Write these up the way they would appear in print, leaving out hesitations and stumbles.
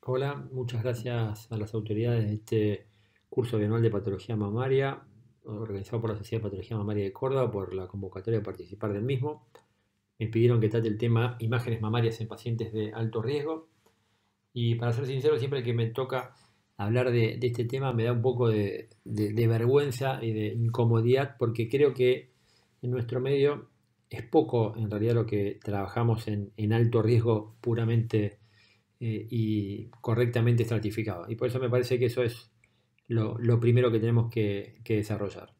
Hola, muchas gracias a las autoridades de este curso bianual de patología mamaria, organizado por la Sociedad de Patología Mamaria de Córdoba, por la convocatoria de participar del mismo. Me pidieron que trate el tema imágenes mamarias en pacientes de alto riesgo. Y para ser sincero, siempre que me toca hablar de este tema me da un poco de vergüenza y de incomodidad, porque creo que en nuestro medio es poco en realidad lo que trabajamos en alto riesgo puramente y correctamente estratificado. Y por eso me parece que eso es lo primero que tenemos que desarrollar.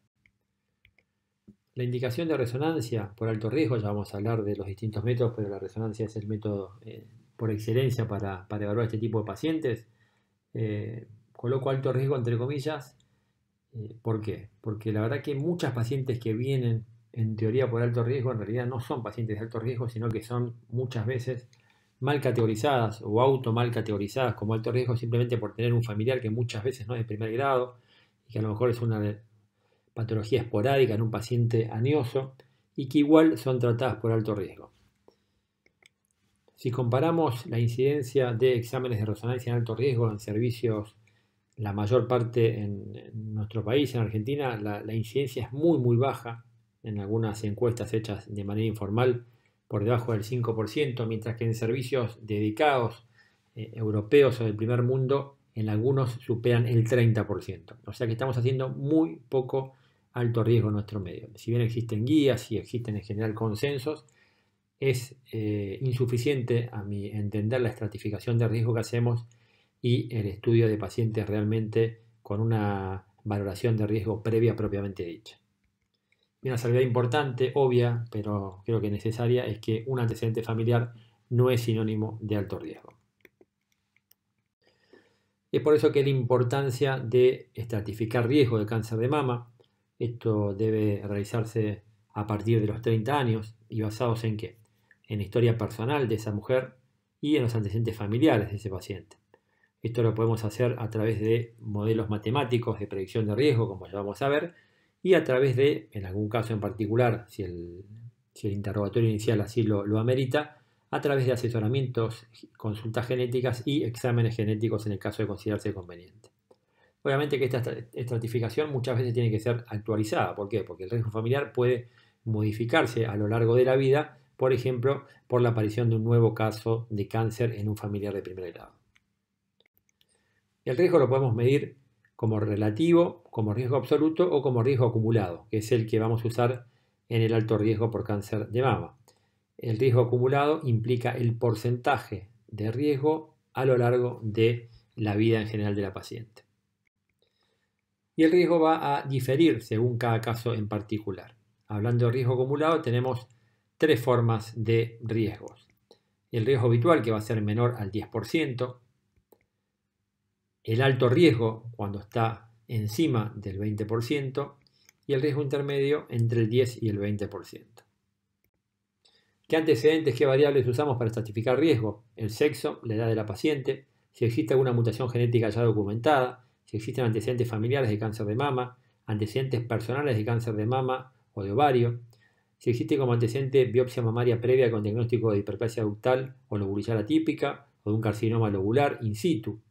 La indicación de resonancia por alto riesgo, ya vamos a hablar de los distintos métodos, pero la resonancia es el método por excelencia para evaluar este tipo de pacientes. Coloco alto riesgo entre comillas. ¿Por qué? Porque la verdad que muchas pacientes que vienen en teoría por alto riesgo en realidad no son pacientes de alto riesgo, sino que son muchas veces mal categorizadas o auto mal categorizadas como alto riesgo simplemente por tener un familiar que muchas veces no es de primer grado y que a lo mejor es una patología esporádica en un paciente anioso y que igual son tratadas por alto riesgo. Si comparamos la incidencia de exámenes de resonancia en alto riesgo en servicios, la mayor parte en nuestro país, en Argentina, la incidencia es muy baja en algunas encuestas hechas de manera informal, por debajo del 5%, mientras que en servicios dedicados europeos o del primer mundo, en algunos superan el 30%. O sea que estamos haciendo muy poco alto riesgo en nuestro medio. Si bien existen guías y existen en general consensos, es insuficiente a mi entender la estratificación de riesgo que hacemos y el estudio de pacientes realmente con una valoración de riesgo previa propiamente dicha. Y una salvedad importante, obvia, pero creo que necesaria, es que un antecedente familiar no es sinónimo de alto riesgo. Es por eso que la importancia de estratificar riesgo de cáncer de mama. Esto debe realizarse a partir de los 30 años y basados en qué? En la historia personal de esa mujer y en los antecedentes familiares de ese paciente. Esto lo podemos hacer a través de modelos matemáticos de predicción de riesgo, como ya vamos a ver, y a través de, en algún caso en particular, si el interrogatorio inicial así lo amerita, a través de asesoramientos, consultas genéticas y exámenes genéticos en el caso de considerarse conveniente. Obviamente que esta estratificación muchas veces tiene que ser actualizada. ¿Por qué? Porque el riesgo familiar puede modificarse a lo largo de la vida, por ejemplo, por la aparición de un nuevo caso de cáncer en un familiar de primer grado. El riesgo lo podemos medir como relativo, como riesgo absoluto o como riesgo acumulado, que es el que vamos a usar en el alto riesgo por cáncer de mama. El riesgo acumulado implica el porcentaje de riesgo a lo largo de la vida en general de la paciente. Y el riesgo va a diferir según cada caso en particular. Hablando de riesgo acumulado, tenemos tres formas de riesgos. El riesgo habitual, que va a ser menor al 10%. El alto riesgo, cuando está encima del 20%. Y el riesgo intermedio entre el 10 y el 20%. ¿Qué antecedentes, qué variables usamos para estratificar riesgo? El sexo, la edad de la paciente, si existe alguna mutación genética ya documentada, si existen antecedentes familiares de cáncer de mama, antecedentes personales de cáncer de mama o de ovario, si existe como antecedente biopsia mamaria previa con diagnóstico de hiperplasia ductal o lobulillar atípica o de un carcinoma lobular in situ,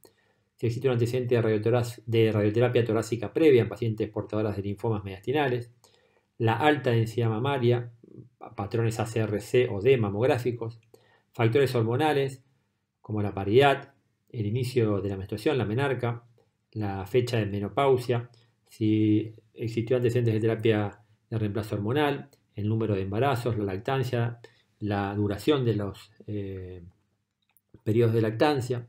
si existe un antecedente de radioterapia torácica previa en pacientes portadoras de linfomas mediastinales, la alta densidad mamaria, patrones ACRC o D mamográficos, factores hormonales como la paridad, el inicio de la menstruación, la menarca, la fecha de menopausia, si existió antecedentes de terapia de reemplazo hormonal, el número de embarazos, la lactancia, la duración de los periodos de lactancia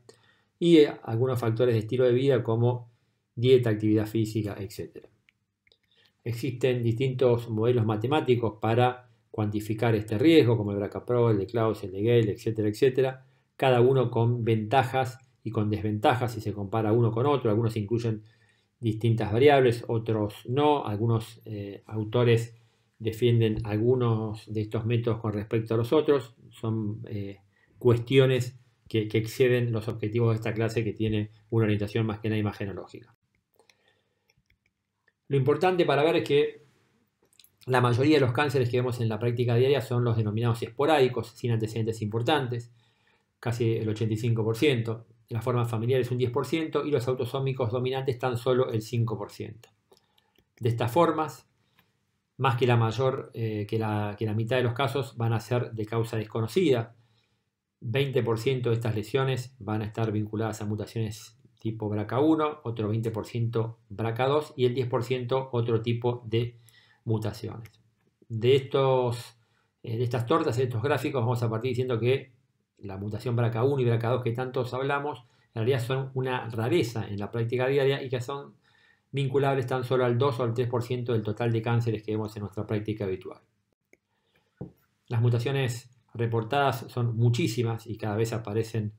y algunos factores de estilo de vida como dieta, actividad física, etc. Existen distintos modelos matemáticos para cuantificar este riesgo, como el BRCA-PRO, el de Klaus, el de Gale, etcétera, etcétera, cada uno con ventajas y con desventajas si se compara uno con otro. Algunos incluyen distintas variables, otros no. Algunos autores defienden algunos de estos métodos con respecto a los otros. Son cuestiones que exceden los objetivos de esta clase, que tiene una orientación más que nada imagenológica. Lo importante para ver es que la mayoría de los cánceres que vemos en la práctica diaria son los denominados esporádicos, sin antecedentes importantes, casi el 85%. la forma familiar es un 10% y los autosómicos dominantes tan solo el 5%. De estas formas, más que la mayor, que la mitad de los casos van a ser de causa desconocida. 20% de estas lesiones van a estar vinculadas a mutaciones tipo BRCA1, otro 20% BRCA2 y el 10% otro tipo de mutaciones. De estas tortas, de estos gráficos, vamos a partir diciendo que la mutación BRCA1 y BRCA2 que tantos hablamos, en realidad son una rareza en la práctica diaria y que son vinculables tan solo al 2 o al 3% del total de cánceres que vemos en nuestra práctica habitual. Las mutaciones reportadas son muchísimas y cada vez aparecen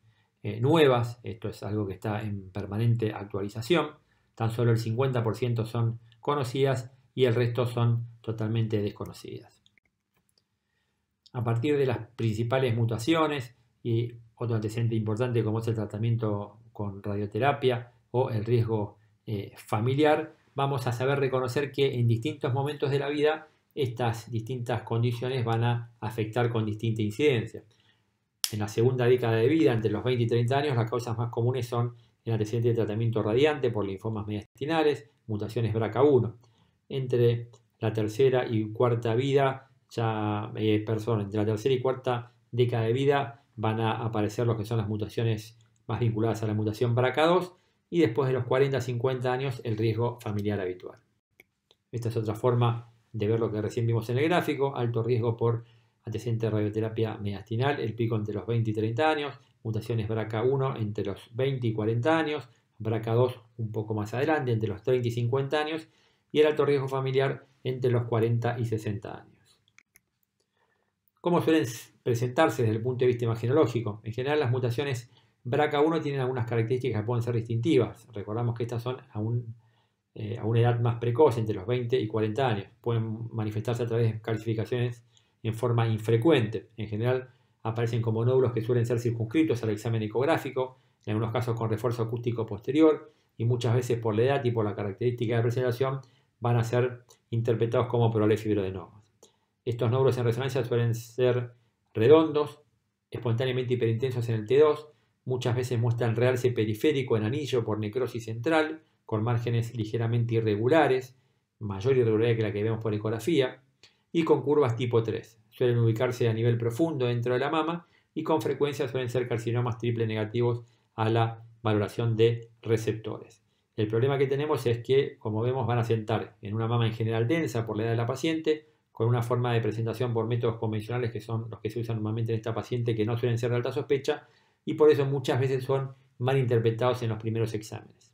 nuevas. Esto es algo que está en permanente actualización. Tan solo el 50% son conocidas y el resto son totalmente desconocidas. A partir de las principales mutaciones y otro antecedente importante como es el tratamiento con radioterapia o el riesgo familiar, vamos a saber reconocer que en distintos momentos de la vida estas distintas condiciones van a afectar con distinta incidencia. En la segunda década de vida, entre los 20 y 30 años, las causas más comunes son el antecedente de tratamiento radiante por linfomas mediastinales, mutaciones BRCA1. Entre la tercera y cuarta vida, entre la tercera y cuarta década de vida van a aparecer lo que son las mutaciones más vinculadas a la mutación BRCA2 y después de los 40-50 años el riesgo familiar habitual. Esta es otra forma de ver lo que recién vimos en el gráfico: alto riesgo por antecedente de radioterapia mediastinal, el pico entre los 20 y 30 años, mutaciones BRCA1 entre los 20 y 40 años, BRCA2 un poco más adelante, entre los 30 y 50 años, y el alto riesgo familiar entre los 40 y 60 años. ¿Cómo suelen presentarse desde el punto de vista imagenológico? En general, las mutaciones BRCA1 tienen algunas características que pueden ser distintivas. Recordamos que estas son a una edad más precoz, entre los 20 y 40 años. Pueden manifestarse a través de calcificaciones en forma infrecuente. En general aparecen como nódulos que suelen ser circunscritos al examen ecográfico, en algunos casos con refuerzo acústico posterior, y muchas veces por la edad y por la característica de presentación van a ser interpretados como probables fibroadenomas. Estos nódulos en resonancia suelen ser redondos, espontáneamente hiperintensos en el T2, muchas veces muestran realce periférico en anillo por necrosis central, con márgenes ligeramente irregulares, mayor irregularidad que la que vemos por ecografía, y con curvas tipo 3. Suelen ubicarse a nivel profundo dentro de la mama y con frecuencia suelen ser carcinomas triple negativos a la valoración de receptores. El problema que tenemos es que, como vemos, van a sentar en una mama en general densa por la edad de la paciente, con una forma de presentación por métodos convencionales que son los que se usan normalmente en esta paciente, que no suelen ser de alta sospecha, y por eso muchas veces son mal interpretados en los primeros exámenes.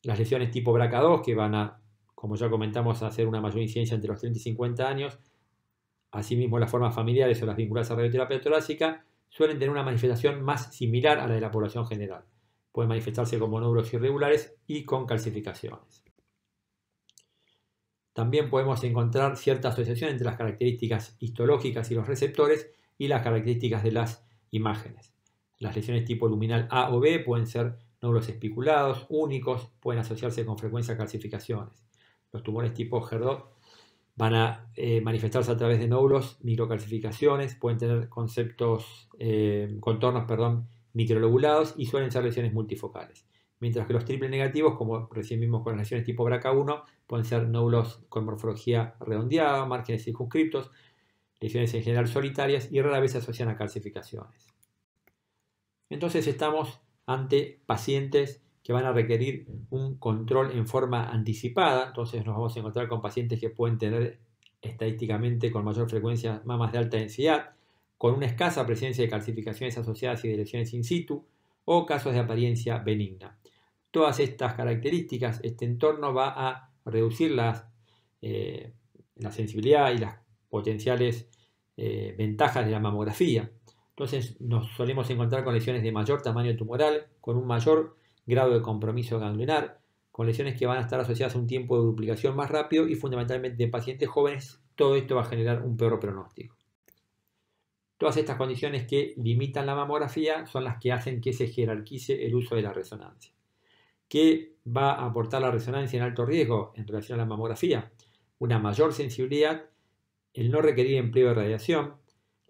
Las lesiones tipo BRCA2, que van a, como ya comentamos, a hacer una mayor incidencia entre los 30 y 50 años, asimismo las formas familiares o las vinculadas a radioterapia torácica, suelen tener una manifestación más similar a la de la población general. Pueden manifestarse como nódulos irregulares y con calcificaciones. También podemos encontrar cierta asociación entre las características histológicas y los receptores y las características de las imágenes. Las lesiones tipo luminal A o B pueden ser nódulos espiculados, únicos, pueden asociarse con frecuencia a calcificaciones. Los tumores tipo HER2 van a manifestarse a través de nódulos, microcalcificaciones, pueden tener contornos microlobulados y suelen ser lesiones multifocales. Mientras que los triple negativos, como recién vimos con las lesiones tipo BRCA1, pueden ser nódulos con morfología redondeada, márgenes circunscriptos, lesiones en general solitarias y rara vez se asocian a calcificaciones. Entonces estamos ante pacientes que van a requerir un control en forma anticipada. Entonces nos vamos a encontrar con pacientes que pueden tener estadísticamente con mayor frecuencia mamas de alta densidad, con una escasa presencia de calcificaciones asociadas y de lesiones in situ, o casos de apariencia benigna. Todas estas características, este entorno va a reducir la sensibilidad y las potenciales ventajas de la mamografía. Entonces nos solemos encontrar con lesiones de mayor tamaño tumoral, con un mayor grado de compromiso ganglionar, con lesiones que van a estar asociadas a un tiempo de duplicación más rápido y fundamentalmente en pacientes jóvenes. Todo esto va a generar un peor pronóstico. Todas estas condiciones que limitan la mamografía son las que hacen que se jerarquice el uso de la resonancia. ¿Qué va a aportar la resonancia en alto riesgo en relación a la mamografía? Una mayor sensibilidad, el no requerir empleo de radiación,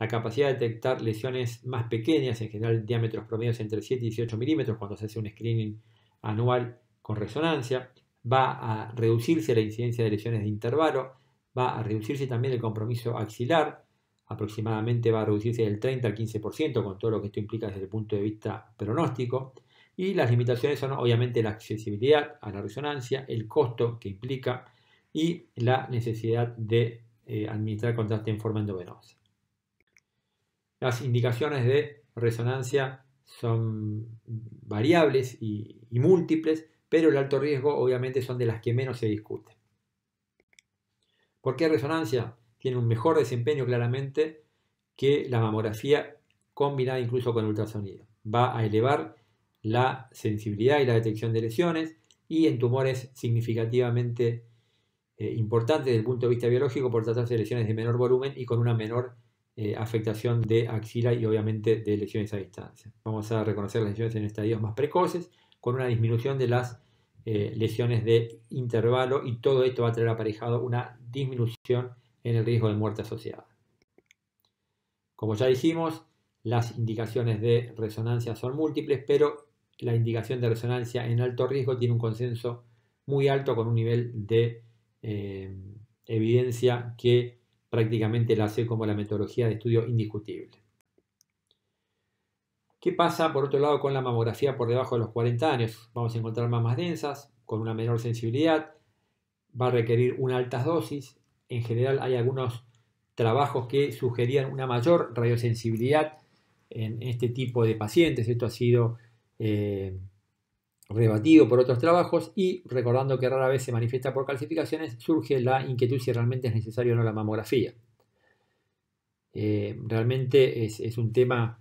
la capacidad de detectar lesiones más pequeñas, en general diámetros promedios entre 7 y 18 milímetros, cuando se hace un screening anual con resonancia. Va a reducirse la incidencia de lesiones de intervalo, va a reducirse también el compromiso axilar, aproximadamente va a reducirse del 30 al 15% con todo lo que esto implica desde el punto de vista pronóstico. Y las limitaciones son obviamente la accesibilidad a la resonancia, el costo que implica y la necesidad de administrar contraste en forma endovenosa. Las indicaciones de resonancia son variables y múltiples, pero el alto riesgo obviamente son de las que menos se discuten. ¿Por qué resonancia? Tiene un mejor desempeño claramente que la mamografía combinada incluso con ultrasonido. Va a elevar la sensibilidad y la detección de lesiones y en tumores significativamente importantes desde el punto de vista biológico por tratarse de lesiones de menor volumen y con una menor afectación de axila y obviamente de lesiones a distancia. Vamos a reconocer las lesiones en estadios más precoces con una disminución de las lesiones de intervalo y todo esto va a traer aparejado una disminución en el riesgo de muerte asociada. Como ya dijimos, las indicaciones de resonancia son múltiples, pero la indicación de resonancia en alto riesgo tiene un consenso muy alto con un nivel de evidencia que prácticamente la hace como la metodología de estudio indiscutible. ¿Qué pasa por otro lado con la mamografía por debajo de los 40 años? Vamos a encontrar mamas densas, con una menor sensibilidad, va a requerir una alta dosis. En general hay algunos trabajos que sugerían una mayor radiosensibilidad en este tipo de pacientes. Esto ha sido rebatido por otros trabajos y recordando que rara vez se manifiesta por calcificaciones, surge la inquietud si realmente es necesario o no la mamografía. Realmente es un tema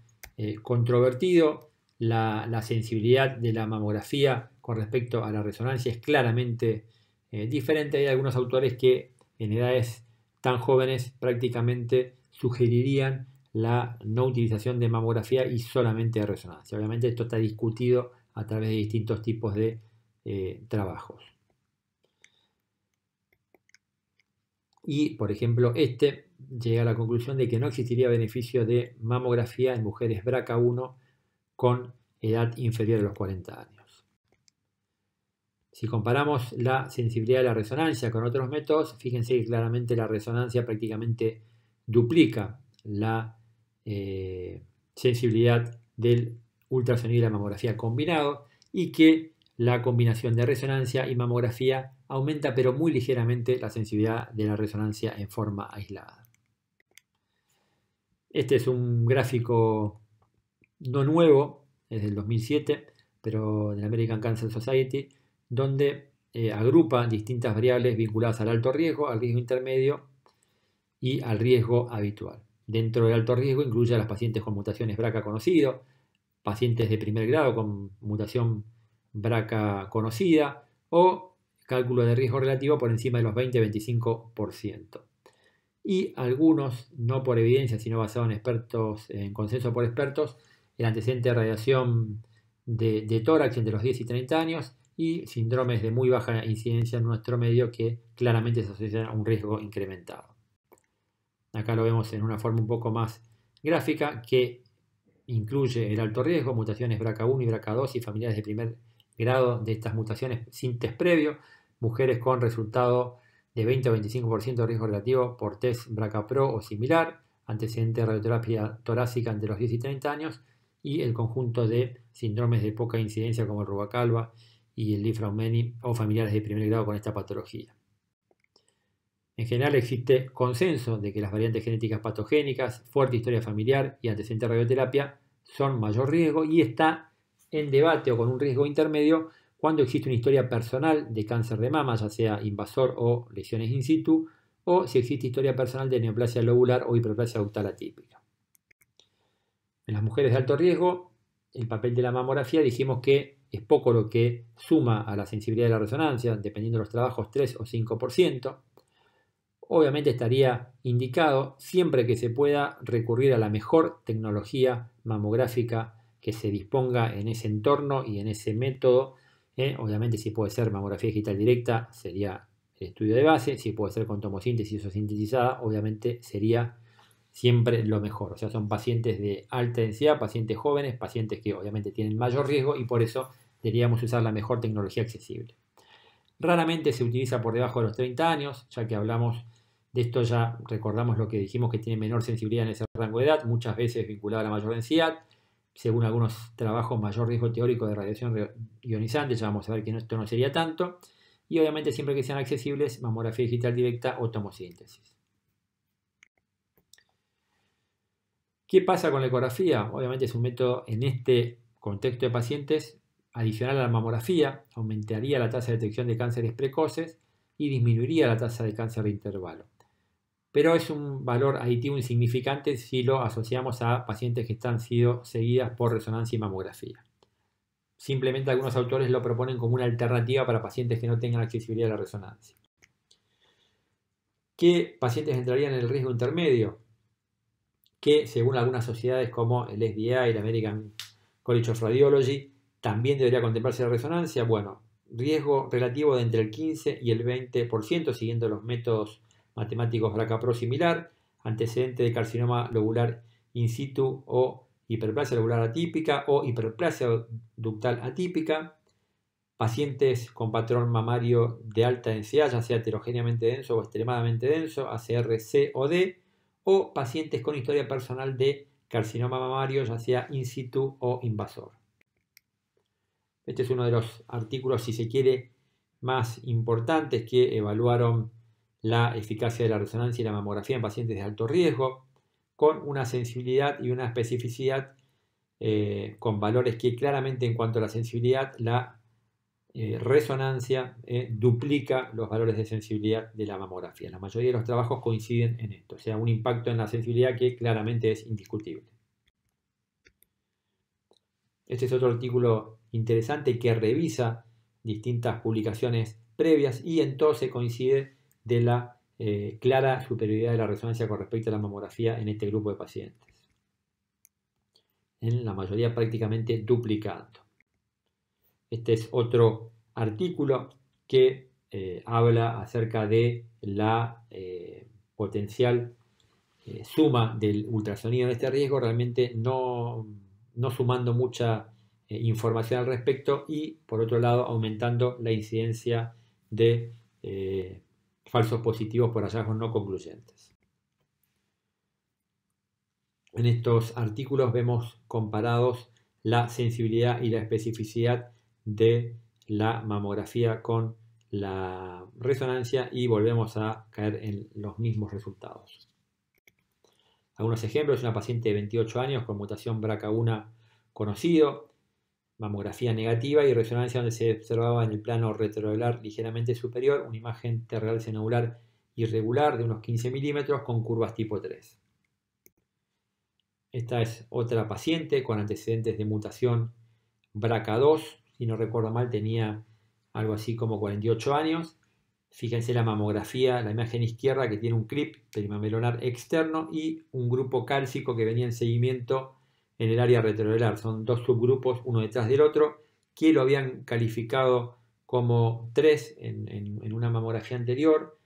controvertido. La sensibilidad de la mamografía con respecto a la resonancia es claramente diferente. Hay algunos autores que en edades tan jóvenes prácticamente sugerirían la no utilización de mamografía y solamente de resonancia. Obviamente esto está discutido a través de distintos tipos de trabajos. Y, por ejemplo, llega a la conclusión de que no existiría beneficio de mamografía en mujeres BRCA1 con edad inferior a los 40 años. Si comparamos la sensibilidad de la resonancia con otros métodos, fíjense que claramente la resonancia prácticamente duplica la sensibilidad del ultrasonido y la mamografía combinado y que la combinación de resonancia y mamografía aumenta pero muy ligeramente la sensibilidad de la resonancia en forma aislada. Este es un gráfico no nuevo, es del 2007, pero de la American Cancer Society, donde agrupa distintas variables vinculadas al alto riesgo, al riesgo intermedio y al riesgo habitual. Dentro del alto riesgo incluye a las pacientes con mutaciones BRCA conocido, pacientes de primer grado con mutación BRCA conocida o cálculo de riesgo relativo por encima de los 20-25%. Y algunos, no por evidencia, sino basado en consenso por expertos, el antecedente de radiación de tórax entre los 10 y 30 años y síndromes de muy baja incidencia en nuestro medio que claramente se asocian a un riesgo incrementado. Acá lo vemos en una forma un poco más gráfica que incluye el alto riesgo, mutaciones BRCA1 y BRCA2 y familiares de primer grado de estas mutaciones sin test previo, mujeres con resultado de 20 o 25% de riesgo relativo por test BRCA-Pro o similar, antecedente de radioterapia torácica entre los 10 y 30 años y el conjunto de síndromes de poca incidencia como el Rubalcaba y el Li-Fraumeni o familiares de primer grado con esta patología. En general existe consenso de que las variantes genéticas patogénicas, fuerte historia familiar y antecedente de radioterapia son mayor riesgo y está en debate o con un riesgo intermedio cuando existe una historia personal de cáncer de mama, ya sea invasor o lesiones in situ, o si existe historia personal de neoplasia lobular o hiperplasia ductal atípica. En las mujeres de alto riesgo, el papel de la mamografía dijimos que es poco lo que suma a la sensibilidad de la resonancia, dependiendo de los trabajos 3 o 5%. Obviamente estaría indicado siempre que se pueda recurrir a la mejor tecnología mamográfica que se disponga en ese entorno y en ese método. Obviamente si puede ser mamografía digital directa sería el estudio de base, si puede ser con tomosíntesis o sintetizada, obviamente sería siempre lo mejor. O sea, son pacientes de alta densidad, pacientes jóvenes, pacientes que obviamente tienen mayor riesgo y por eso deberíamos usar la mejor tecnología accesible. Raramente se utiliza por debajo de los 30 años, ya que hablamos de esto, ya recordamos lo que dijimos, que tiene menor sensibilidad en ese rango de edad, muchas veces vinculada a la mayor densidad, según algunos trabajos, mayor riesgo teórico de radiación ionizante, ya vamos a ver que esto no sería tanto, y obviamente siempre que sean accesibles, mamografía digital directa o tomosíntesis. ¿Qué pasa con la ecografía? Obviamente es un método en este contexto de pacientes adicional a la mamografía, aumentaría la tasa de detección de cánceres precoces y disminuiría la tasa de cáncer de intervalo. Pero es un valor aditivo insignificante si lo asociamos a pacientes que están siendo seguidas por resonancia y mamografía. Simplemente algunos autores lo proponen como una alternativa para pacientes que no tengan accesibilidad a la resonancia. ¿Qué pacientes entrarían en el riesgo intermedio? Que según algunas sociedades como el SDI, el American College of Radiology, también debería contemplarse la resonancia. Bueno, riesgo relativo de entre el 15 y el 20%, siguiendo los métodos matemáticos BRCA-PRO similar, antecedente de carcinoma lobular in situ o hiperplasia lobular atípica o hiperplasia ductal atípica, pacientes con patrón mamario de alta densidad, ya sea heterogéneamente denso o extremadamente denso, ACR-C o D, o pacientes con historia personal de carcinoma mamario, ya sea in situ o invasor. Este es uno de los artículos, si se quiere, más importantes que evaluaron la eficacia de la resonancia y la mamografía en pacientes de alto riesgo, con una sensibilidad y una especificidad con valores que claramente, en cuanto a la sensibilidad, la resonancia duplica los valores de sensibilidad de la mamografía. La mayoría de los trabajos coinciden en esto, o sea, un impacto en la sensibilidad que claramente es indiscutible. Este es otro artículo interesante que revisa distintas publicaciones previas y en todo se coincide de la clara superioridad de la resonancia con respecto a la mamografía en este grupo de pacientes. En la mayoría prácticamente duplicando. Este es otro artículo que habla acerca de la potencial suma del ultrasonido en este riesgo, realmente no sumando mucha información al respecto y, por otro lado, aumentando la incidencia de falsos positivos por hallazgos no concluyentes. En estos artículos vemos comparados la sensibilidad y la especificidad de la mamografía con la resonancia y volvemos a caer en los mismos resultados. Algunos ejemplos: una paciente de 28 años con mutación BRCA1 conocido, mamografía negativa y resonancia donde se observaba en el plano retrovelar ligeramente superior una imagen terral senodular irregular de unos 15 milímetros con curvas tipo 3. Esta es otra paciente con antecedentes de mutación BRCA2, si no recuerdo mal tenía algo así como 48 años. Fíjense la mamografía, la imagen izquierda que tiene un clip perimamelunar externo y un grupo cálcico que venía en seguimiento en el área retrovelar. Son dos subgrupos, uno detrás del otro, que lo habían calificado como 3 en una mamografía anterior.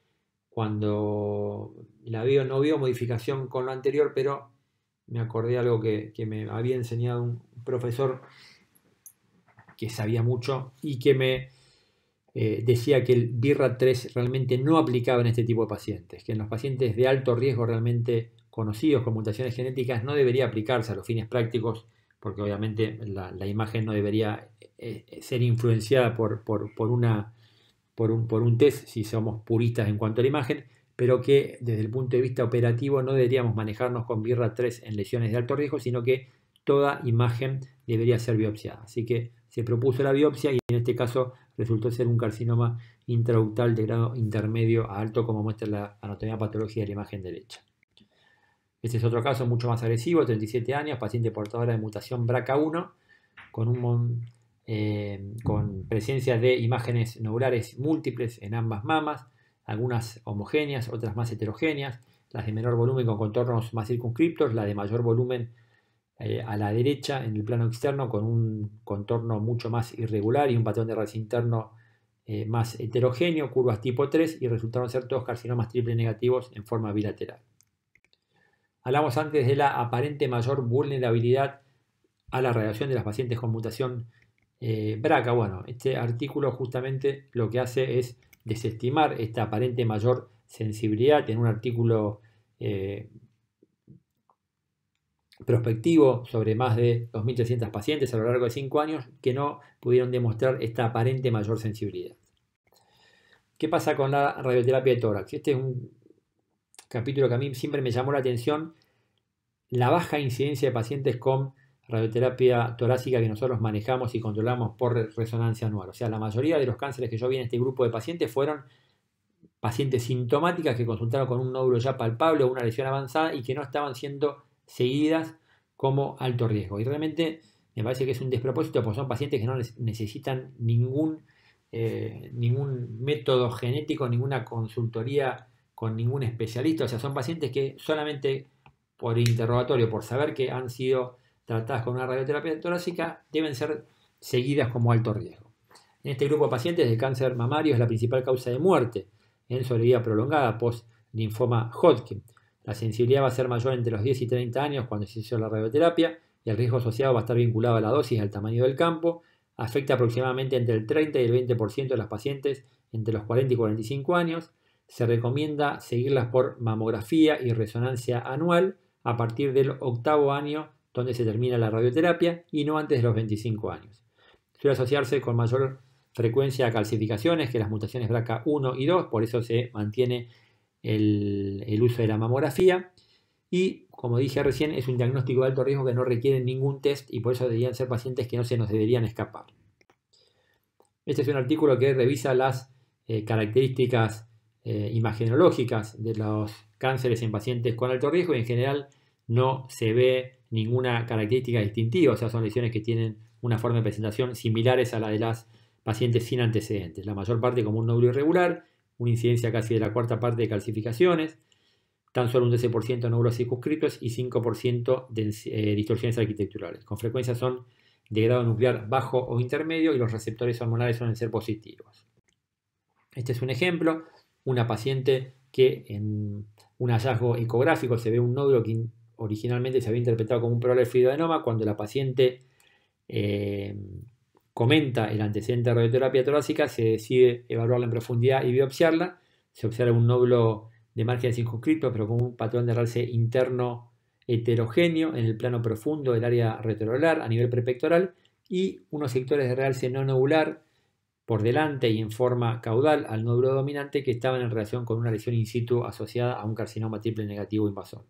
Cuando la veo, no veo modificación con lo anterior, pero me acordé de algo que me había enseñado un profesor que sabía mucho y que me decía que el BRCA3 realmente no aplicaba en este tipo de pacientes, que en los pacientes de alto riesgo realmente conocidos con mutaciones genéticas no debería aplicarse a los fines prácticos, porque obviamente la imagen no debería ser influenciada por un test si somos puristas en cuanto a la imagen, pero que desde el punto de vista operativo no deberíamos manejarnos con BRCA3 en lesiones de alto riesgo, sino que toda imagen debería ser biopsiada. Así que se propuso la biopsia y en este caso resultó ser un carcinoma intraductal de grado intermedio a alto, como muestra la anatomía patológica de la imagen derecha. Este es otro caso mucho más agresivo, 37 años, paciente portadora de mutación BRCA1 con presencia de imágenes nodulares múltiples en ambas mamas, algunas homogéneas, otras más heterogéneas, las de menor volumen con contornos más circunscriptos, la de mayor volumen a la derecha en el plano externo con un contorno mucho más irregular y un patrón de raíz interno más heterogéneo, curvas tipo 3, y resultaron ser todos carcinomas triple negativos en forma bilateral. Hablamos antes de la aparente mayor vulnerabilidad a la radiación de las pacientes con mutación BRCA. Bueno, este artículo justamente lo que hace es desestimar esta aparente mayor sensibilidad en un artículo prospectivo sobre más de 2.300 pacientes a lo largo de 5 años que no pudieron demostrar esta aparente mayor sensibilidad. ¿Qué pasa con la radioterapia de tórax? Este es un capítulo que a mí siempre me llamó la atención, la baja incidencia de pacientes con radioterapia torácica que nosotros manejamos y controlamos por resonancia anual. O sea, la mayoría de los cánceres que yo vi en este grupo de pacientes fueron pacientes sintomáticas que consultaron con un nódulo ya palpable o una lesión avanzada y que no estaban siendo seguidas como alto riesgo. Y realmente me parece que es un despropósito porque son pacientes que no necesitan ningún método genético, ninguna consultoría con ningún especialista. O sea, son pacientes que solamente por interrogatorio, por saber que han sido tratadas con una radioterapia torácica, deben ser seguidas como alto riesgo. En este grupo de pacientes, el cáncer mamario es la principal causa de muerte en sobrevida prolongada post-linfoma Hodgkin. La sensibilidad va a ser mayor entre los 10 y 30 años cuando se hizo la radioterapia y el riesgo asociado va a estar vinculado a la dosis y al tamaño del campo. Afecta aproximadamente entre el 30 y el 20% de las pacientes entre los 40 y 45 años. Se recomienda seguirlas por mamografía y resonancia anual a partir del 8º año donde se termina la radioterapia y no antes de los 25 años. Suele asociarse con mayor frecuencia a calcificaciones que las mutaciones BRCA1 y 2, por eso se mantiene el uso de la mamografía y, como dije recién, es un diagnóstico de alto riesgo que no requiere ningún test y por eso deberían ser pacientes que no se nos deberían escapar. Este es un artículo que revisa las características imagenológicas de los cánceres en pacientes con alto riesgo y en general no se ve ninguna característica distintiva, o sea, son lesiones que tienen una forma de presentación similares a la de las pacientes sin antecedentes. La mayor parte como un nódulo irregular, una incidencia casi de la cuarta parte de calcificaciones, tan solo un 12% de nódulos circunscritos y 5% de distorsiones arquitecturales. Con frecuencia son de grado nuclear bajo o intermedio y los receptores hormonales suelen ser positivos. Este es un ejemplo, una paciente que en un hallazgo ecográfico se ve un nódulo que originalmente se había interpretado como un probable fluidoadenoma. Cuando la paciente comenta el antecedente de radioterapia torácica, se decide evaluarla en profundidad y biopsiarla. Se observa un nódulo de márgenes circunscritos, pero con un patrón de realce interno heterogéneo en el plano profundo del área retroocular a nivel prepectoral y unos sectores de realce no nodular por delante y en forma caudal al nódulo dominante que estaban en relación con una lesión in situ asociada a un carcinoma triple negativo invasor.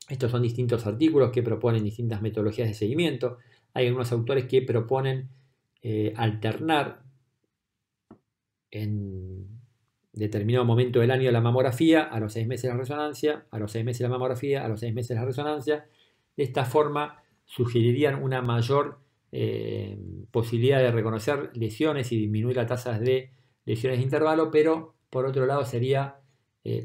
Estos son distintos artículos que proponen distintas metodologías de seguimiento. Hay algunos autores que proponen alternar en determinado momento del año la mamografía, a los 6 meses la resonancia, a los 6 meses la mamografía, a los 6 meses la resonancia. De esta forma sugerirían una mayor posibilidad de reconocer lesiones y disminuir las tasas de lesiones de intervalo, pero por otro lado sería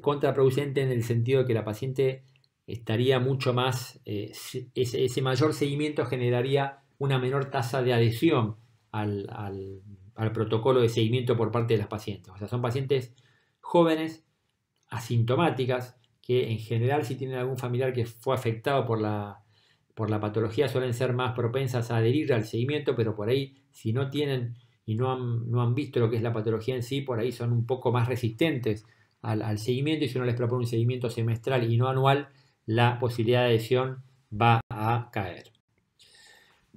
contraproducente en el sentido de que la paciente estaría mucho más, ese mayor seguimiento generaría una menor tasa de adhesión al protocolo de seguimiento por parte de las pacientes. O sea, son pacientes jóvenes, asintomáticas, que en general si tienen algún familiar que fue afectado por la patología suelen ser más propensas a adherir al seguimiento, pero por ahí si no tienen y no han visto lo que es la patología en sí, por ahí son un poco más resistentes al seguimiento y si uno les propone un seguimiento semestral y no anual, la posibilidad de adhesión va a caer.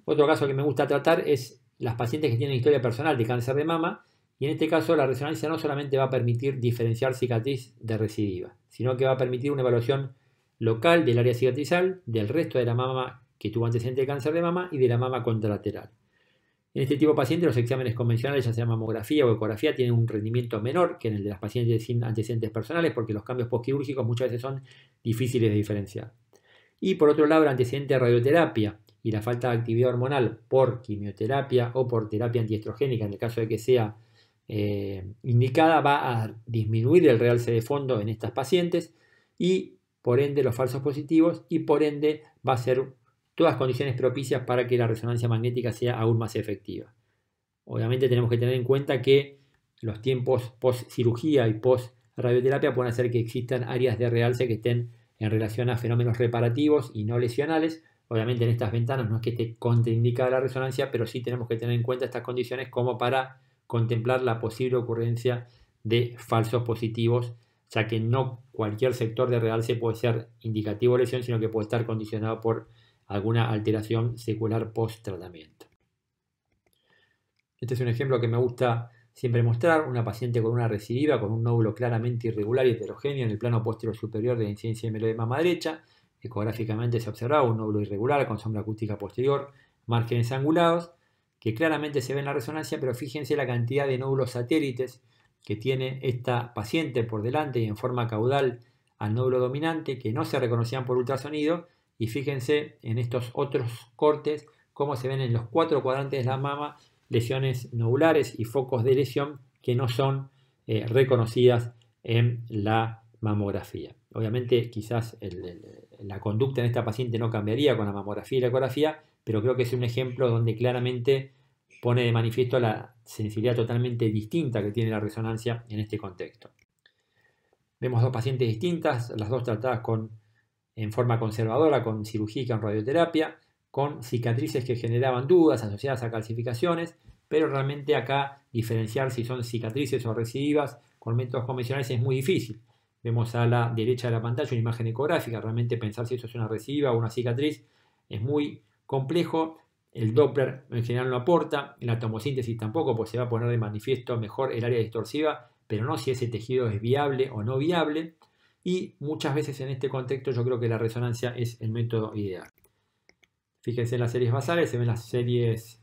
Otro caso que me gusta tratar es las pacientes que tienen historia personal de cáncer de mama y en este caso la resonancia no solamente va a permitir diferenciar cicatriz de recidiva, sino que va a permitir una evaluación local del área cicatrizal, del resto de la mama que tuvo antecedente de cáncer de mama y de la mama contralateral. En este tipo de pacientes los exámenes convencionales, ya sea mamografía o ecografía, tienen un rendimiento menor que en el de las pacientes sin antecedentes personales porque los cambios postquirúrgicos muchas veces son difíciles de diferenciar. Y por otro lado, el antecedente de radioterapia y la falta de actividad hormonal por quimioterapia o por terapia antiestrogénica, en el caso de que sea indicada, va a disminuir el realce de fondo en estas pacientes y por ende los falsos positivos y por ende va a ser todas condiciones propicias para que la resonancia magnética sea aún más efectiva. Obviamente tenemos que tener en cuenta que los tiempos post cirugía y post radioterapia pueden hacer que existan áreas de realce que estén en relación a fenómenos reparativos y no lesionales. Obviamente en estas ventanas no es que esté contraindicada la resonancia, pero sí tenemos que tener en cuenta estas condiciones como para contemplar la posible ocurrencia de falsos positivos, ya que no cualquier sector de realce puede ser indicativo de lesión, sino que puede estar condicionado por alguna alteración secular post-tratamiento. Este es un ejemplo que me gusta siempre mostrar: una paciente con una recidiva, con un nódulo claramente irregular y heterogéneo en el plano posterior superior de la incidencia de melodema de mama derecha. Ecográficamente se observaba un nódulo irregular con sombra acústica posterior, márgenes angulados, que claramente se ve en la resonancia, pero fíjense la cantidad de nódulos satélites que tiene esta paciente por delante y en forma caudal al nódulo dominante, que no se reconocían por ultrasonido, y fíjense en estos otros cortes cómo se ven en los 4 cuadrantes de la mama lesiones nodulares y focos de lesión que no son reconocidas en la mamografía. Obviamente quizás la conducta en esta paciente no cambiaría con la mamografía y la ecografía, pero creo que es un ejemplo donde claramente pone de manifiesto la sensibilidad totalmente distinta que tiene la resonancia en este contexto. Vemos dos pacientes distintas, las dos tratadas en forma conservadora, con cirugía y con radioterapia, con cicatrices que generaban dudas asociadas a calcificaciones, pero realmente acá diferenciar si son cicatrices o recidivas con métodos convencionales es muy difícil. Vemos a la derecha de la pantalla una imagen ecográfica, realmente pensar si eso es una recidiva o una cicatriz es muy complejo. El Doppler en general no aporta, la tomosíntesis tampoco, pues se va a poner de manifiesto mejor el área distorsiva, pero no si ese tejido es viable o no viable, y muchas veces en este contexto yo creo que la resonancia es el método ideal. Fíjense en las series basales, se ven las series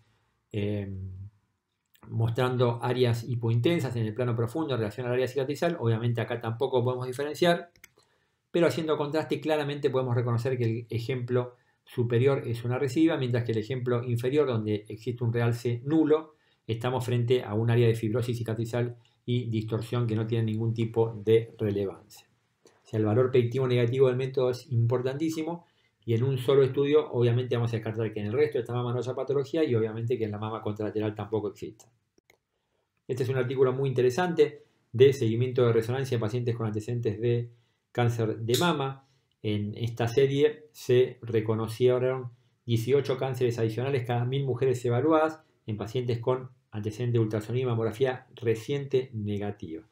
mostrando áreas hipointensas en el plano profundo en relación al área cicatrizal. Obviamente acá tampoco podemos diferenciar, pero haciendo contraste claramente podemos reconocer que el ejemplo superior es una recidiva, mientras que el ejemplo inferior, donde existe un realce nulo, estamos frente a un área de fibrosis cicatrizal y distorsión que no tiene ningún tipo de relevancia. O sea, el valor predictivo negativo del método es importantísimo, y en un solo estudio obviamente vamos a descartar que en el resto de esta mama no haya patología y obviamente que en la mama contralateral tampoco exista. Este es un artículo muy interesante de seguimiento de resonancia de pacientes con antecedentes de cáncer de mama. En esta serie se reconocieron 18 cánceres adicionales cada 1000 mujeres evaluadas en pacientes con antecedente de ultrasonido y mamografía reciente negativa.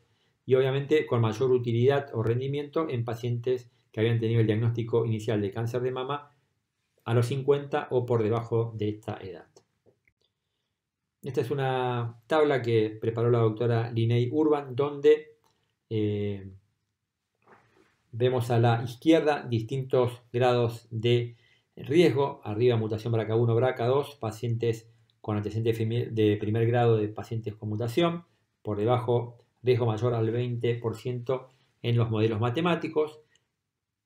Y obviamente con mayor utilidad o rendimiento en pacientes que habían tenido el diagnóstico inicial de cáncer de mama a los 50 o por debajo de esta edad. Esta es una tabla que preparó la doctora Linney Urban, donde vemos a la izquierda distintos grados de riesgo. Arriba mutación BRCA1, BRCA2, pacientes con antecedentes de primer grado de pacientes con mutación. Por debajo, riesgo mayor al 20% en los modelos matemáticos.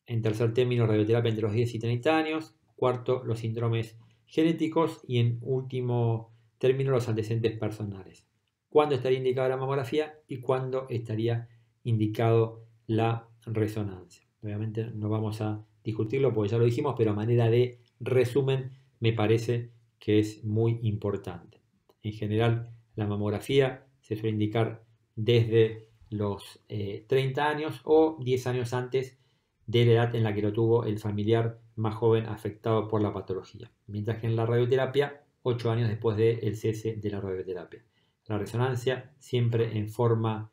En tercer término, radioterapia entre los 10 y 30 años. Cuarto, los síndromes genéticos. Y en último término, los antecedentes personales. ¿Cuándo estaría indicada la mamografía y cuándo estaría indicado la resonancia? Obviamente no vamos a discutirlo porque ya lo dijimos, pero a manera de resumen me parece que es muy importante. En general, la mamografía se suele indicar desde los 30 años o 10 años antes de la edad en la que lo tuvo el familiar más joven afectado por la patología, mientras que en la radioterapia 8 años después del cese de la radioterapia. La resonancia siempre en forma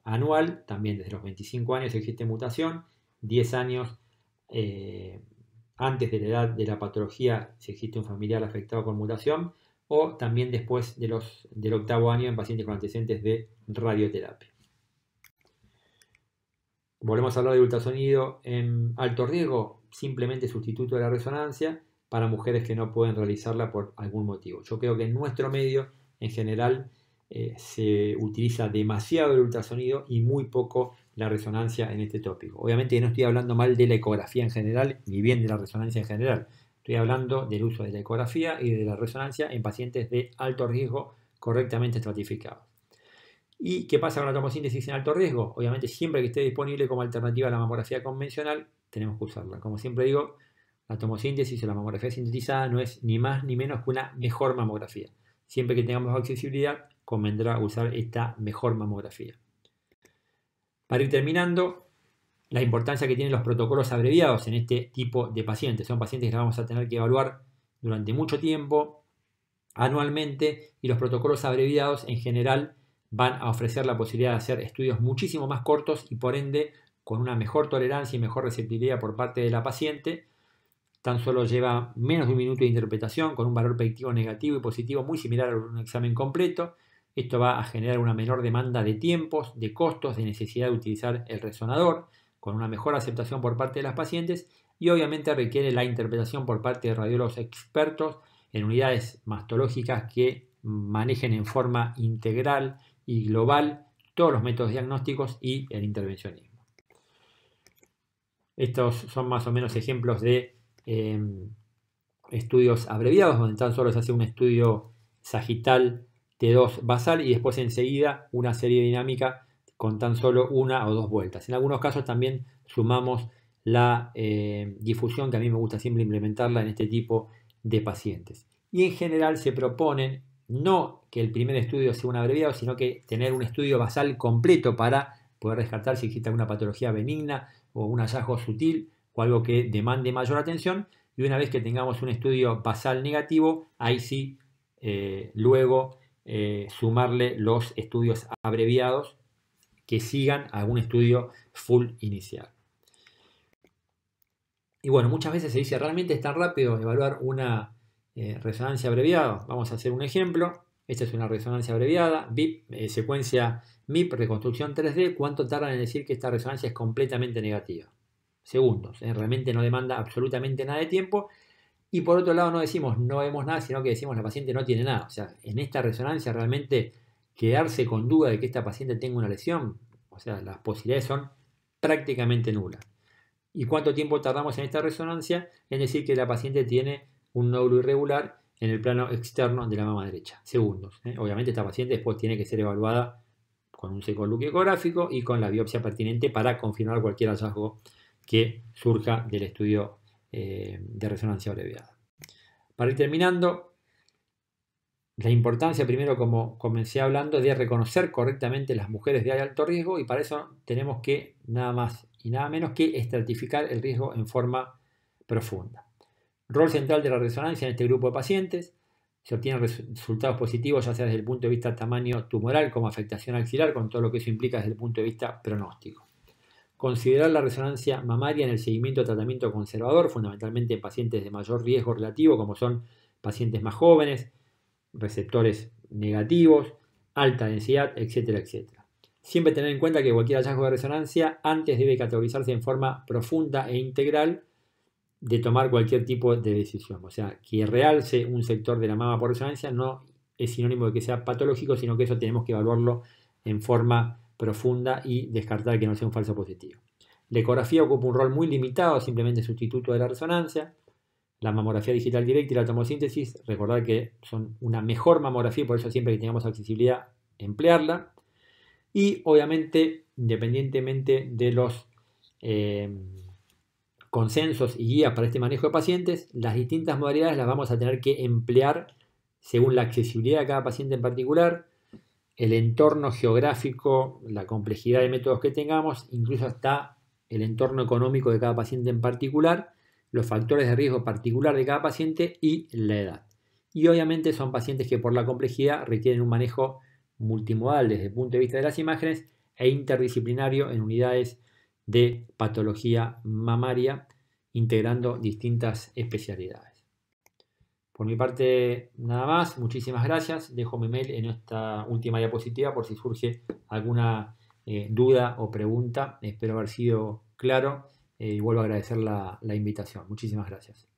anual, también desde los 25 años existe mutación, 10 años antes de la edad de la patología si existe un familiar afectado con mutación, o también después del 8º año en pacientes con antecedentes de radioterapia. Volvemos a hablar de ultrasonido en alto riesgo, simplemente sustituto de la resonancia para mujeres que no pueden realizarla por algún motivo. Yo creo que en nuestro medio, en general, se utiliza demasiado el ultrasonido y muy poco la resonancia en este tópico. Obviamente no estoy hablando mal de la ecografía en general, ni bien de la resonancia en general. Estoy hablando del uso de la ecografía y de la resonancia en pacientes de alto riesgo correctamente estratificados. ¿Y qué pasa con la tomosíntesis en alto riesgo? Obviamente siempre que esté disponible como alternativa a la mamografía convencional, tenemos que usarla. Como siempre digo, la tomosíntesis o la mamografía sintetizada no es ni más ni menos que una mejor mamografía. Siempre que tengamos accesibilidad, convendrá usar esta mejor mamografía. Para ir terminando, la importancia que tienen los protocolos abreviados en este tipo de pacientes. Son pacientes que vamos a tener que evaluar durante mucho tiempo, anualmente, y los protocolos abreviados en general van a ofrecer la posibilidad de hacer estudios muchísimo más cortos y por ende con una mejor tolerancia y mejor receptividad por parte de la paciente. Tan solo lleva menos de un minuto de interpretación con un valor predictivo negativo y positivo muy similar a un examen completo. Esto va a generar una menor demanda de tiempos, de costos, de necesidad de utilizar el resonador, con una mejor aceptación por parte de las pacientes y obviamente requiere la interpretación por parte de radiólogos expertos en unidades mastológicas que manejen en forma integral y global todos los métodos diagnósticos y el intervencionismo. Estos son más o menos ejemplos de estudios abreviados, donde tan solo se hace un estudio sagital T2 basal y después enseguida una serie dinámica con tan solo una o dos vueltas. En algunos casos también sumamos la difusión, que a mí me gusta siempre implementarla en este tipo de pacientes. Y en general se proponen no que el primer estudio sea un abreviado, sino que tener un estudio basal completo para poder descartar si existe alguna patología benigna o un hallazgo sutil o algo que demande mayor atención. Y una vez que tengamos un estudio basal negativo, ahí sí luego sumarle los estudios abreviados que sigan algún estudio full inicial. Y bueno, muchas veces se dice, ¿realmente es tan rápido evaluar una resonancia abreviada? Vamos a hacer un ejemplo. Esta es una resonancia abreviada, BIP, secuencia MIP, reconstrucción 3D. ¿Cuánto tardan en decir que esta resonancia es completamente negativa? Segundos, realmente no demanda absolutamente nada de tiempo. Y por otro lado no decimos no vemos nada, sino que decimos la paciente no tiene nada. O sea, en esta resonancia realmente quedarse con duda de que esta paciente tenga una lesión, o sea, las posibilidades son prácticamente nulas. ¿Y cuánto tiempo tardamos en esta resonancia? En decir que la paciente tiene un nódulo irregular en el plano externo de la mama derecha. Segundos. Obviamente esta paciente después tiene que ser evaluada con un seco-look ecográfico y con la biopsia pertinente para confirmar cualquier hallazgo que surja del estudio de resonancia abreviada. Para ir terminando, la importancia primero, como comencé hablando, de reconocer correctamente las mujeres de alto riesgo, y para eso tenemos que nada más y nada menos que estratificar el riesgo en forma profunda. Rol central de la resonancia en este grupo de pacientes: se obtienen resultados positivos ya sea desde el punto de vista tamaño tumoral como afectación axilar, con todo lo que eso implica desde el punto de vista pronóstico. Considerar la resonancia mamaria en el seguimiento de tratamiento conservador, fundamentalmente en pacientes de mayor riesgo relativo, como son pacientes más jóvenes, receptores negativos, alta densidad, etcétera, etcétera. Siempre tener en cuenta que cualquier hallazgo de resonancia antes debe categorizarse en forma profunda e integral de tomar cualquier tipo de decisión. O sea, que realce un sector de la mama por resonancia no es sinónimo de que sea patológico, sino que eso tenemos que evaluarlo en forma profunda y descartar que no sea un falso positivo. La ecografía ocupa un rol muy limitado, simplemente sustituto de la resonancia. La mamografía digital directa y la tomosíntesis, recordar que son una mejor mamografía, por eso siempre que tengamos accesibilidad, emplearla. Y obviamente, independientemente de los consensos y guías para este manejo de pacientes, las distintas modalidades las vamos a tener que emplear según la accesibilidad de cada paciente en particular, el entorno geográfico, la complejidad de métodos que tengamos, incluso hasta el entorno económico de cada paciente en particular, los factores de riesgo particular de cada paciente y la edad. Y obviamente son pacientes que por la complejidad requieren un manejo multimodal desde el punto de vista de las imágenes e interdisciplinario en unidades de patología mamaria, integrando distintas especialidades. Por mi parte, nada más. Muchísimas gracias. Dejo mi mail en esta última diapositiva por si surge alguna duda o pregunta. Espero haber sido claro y vuelvo a agradecer la invitación. Muchísimas gracias.